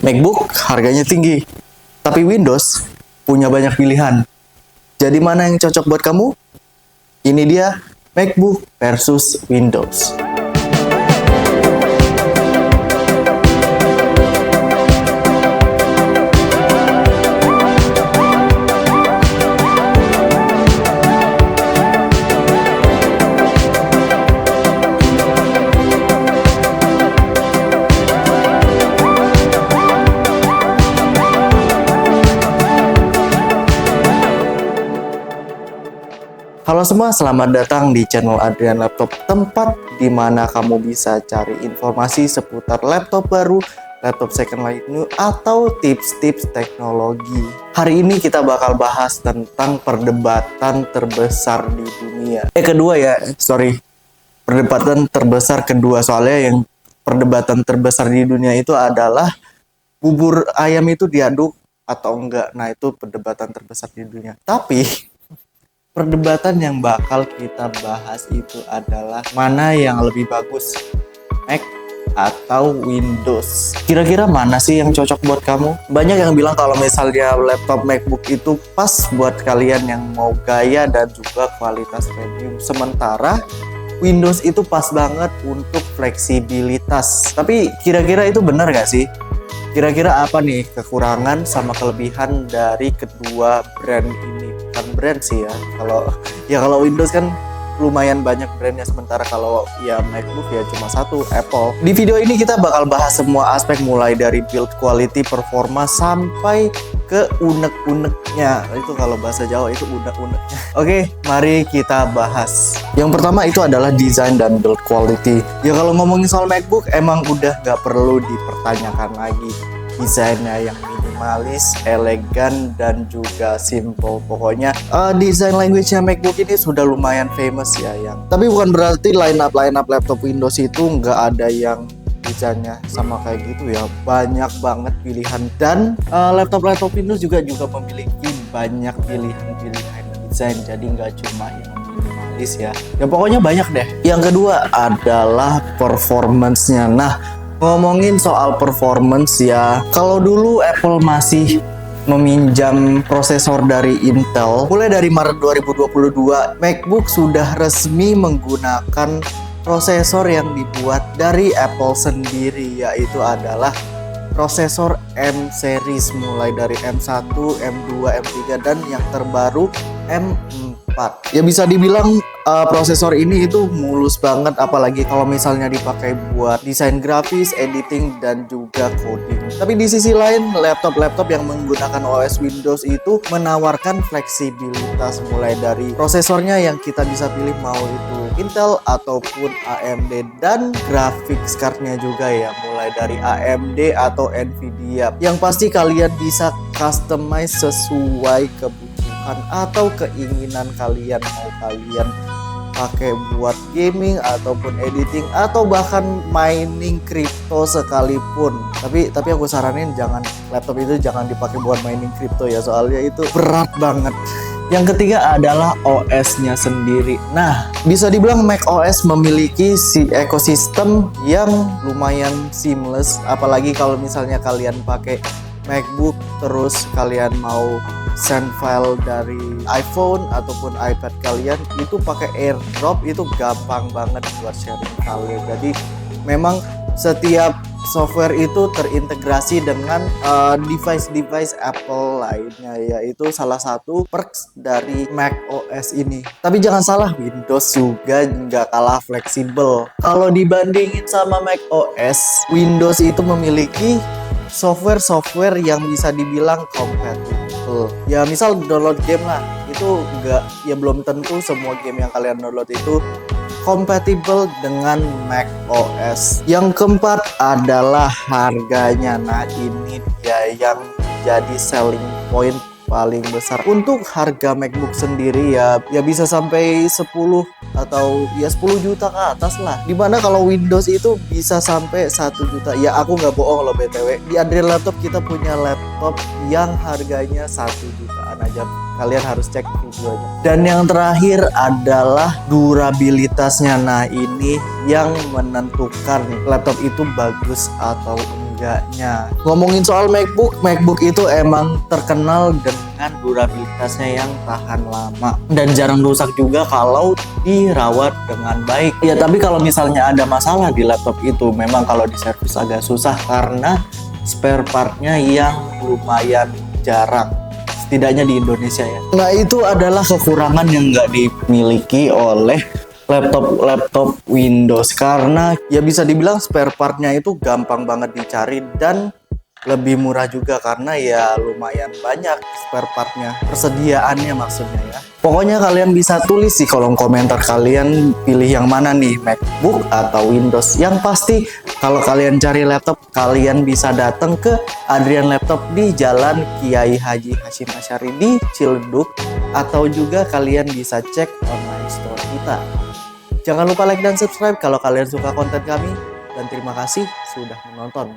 MacBook harganya tinggi, tapi Windows punya banyak pilihan. Jadi mana yang cocok buat kamu? Ini dia MacBook versus Windows. Halo semua, selamat datang di channel Adrian Laptop, tempat di mana kamu bisa cari informasi seputar laptop baru, laptop second life new, atau tips-tips teknologi. Hari ini kita bakal bahas tentang perdebatan terbesar di dunia. Perdebatan terbesar kedua, soalnya yang perdebatan terbesar di dunia itu adalah bubur ayam itu diaduk atau enggak. Nah, itu perdebatan terbesar di dunia. Tapi perdebatan yang bakal kita bahas itu adalah mana yang lebih bagus, Mac atau Windows. Kira-kira mana sih yang cocok buat kamu? Banyak yang bilang kalau misalnya laptop MacBook itu pas buat kalian yang mau gaya dan juga kualitas premium. Sementara Windows itu pas banget untuk fleksibilitas. Tapi kira-kira itu benar gak sih? Kira-kira apa nih kekurangan sama kelebihan dari kedua brand ini? Bukan brand sih ya. Kalau Windows kan lumayan banyak brandnya, sementara kalau ya MacBook ya cuma satu, Apple. Di video ini kita bakal bahas semua aspek, mulai dari build quality, performa, sampai ke unek-uneknya. Itu kalau bahasa Jawa itu unek-uneknya. Oke, mari kita bahas. Yang pertama itu adalah desain dan build quality. Ya kalau ngomongin soal MacBook emang udah gak perlu dipertanyakan lagi. Desainnya yang minimalis, elegan, dan juga simple. Pokoknya desain language-nya MacBook ini sudah lumayan famous ya. Tapi bukan berarti line-up laptop Windows itu nggak ada yang desainnya sama kayak gitu ya. Banyak banget pilihan, dan laptop Windows juga memiliki banyak pilihan desain. Jadi nggak cuma yang minimalis ya. Ya pokoknya banyak deh. Yang kedua adalah performance-nya. Nah, ngomongin soal performance ya, kalau dulu Apple masih meminjam prosesor dari Intel, mulai dari Maret 2022, MacBook sudah resmi menggunakan prosesor yang dibuat dari Apple sendiri, yaitu adalah prosesor M series, mulai dari M1, M2, M3, dan yang terbaru M4. Ya bisa dibilang prosesor ini itu mulus banget, apalagi kalau misalnya dipakai buat desain grafis, editing, dan juga coding. Tapi di sisi lain, laptop yang menggunakan OS Windows itu menawarkan fleksibilitas, mulai dari prosesornya yang kita bisa pilih mau itu Intel ataupun AMD, dan graphics cardnya juga ya, mulai dari AMD atau Nvidia. Yang pasti kalian bisa customize sesuai kebutuhan atau keinginan kalian, mau kalian pakai buat gaming ataupun editing atau bahkan mining crypto sekalipun. Tapi aku saranin laptop itu jangan dipakai buat mining crypto ya, soalnya itu berat banget. Yang ketiga adalah OS-nya sendiri. Nah, bisa dibilang Mac OS memiliki ekosistem yang lumayan seamless, apalagi kalau misalnya kalian pakai MacBook terus kalian mau send file dari iPhone ataupun iPad kalian, itu pakai AirDrop itu gampang banget buat sharing file. Jadi memang setiap software itu terintegrasi dengan device Apple lainnya, yaitu salah satu perks dari Mac OS ini. Tapi jangan salah, Windows juga nggak kalah fleksibel. Kalau dibandingin sama Mac OS, Windows itu memiliki software yang bisa dibilang compatible. Ya misal download game lah, itu belum tentu semua game yang kalian download itu compatible dengan Mac OS. Yang keempat adalah harganya. Nah, ini dia yang jadi selling point paling besar. Untuk harga MacBook sendiri ya bisa sampai 10 atau ya 10 juta ke atas lah. Dimana kalau Windows itu bisa sampai 1 juta. Ya aku nggak bohong loh BTW. Di Adrian Laptop kita punya laptop yang harganya 1 jutaan aja. Kalian harus cek videonya. Dan yang terakhir adalah durabilitasnya. Nah, ini yang menentukan laptop itu bagus atau enggak. harganya. Ngomongin soal MacBook itu emang terkenal dengan durabilitasnya yang tahan lama dan jarang rusak juga kalau dirawat dengan baik. Ya tapi kalau misalnya ada masalah di laptop itu, memang kalau diservis agak susah karena spare partnya yang lumayan jarang, setidaknya di Indonesia ya. Nah itu adalah kekurangan yang nggak dimiliki oleh laptop Windows, karena ya bisa dibilang spare partnya itu gampang banget dicari dan lebih murah juga karena ya lumayan banyak spare partnya, persediaannya maksudnya ya. Pokoknya kalian bisa tulis di kolom komentar kalian pilih yang mana nih, MacBook atau Windows. Yang pasti kalau kalian cari laptop, kalian bisa datang ke Adrian Laptop di Jalan Kiai Haji Hashim Asyari di Ciledug, atau juga kalian bisa cek online store kita. Jangan lupa like dan subscribe kalau kalian suka konten kami, dan terima kasih sudah menonton.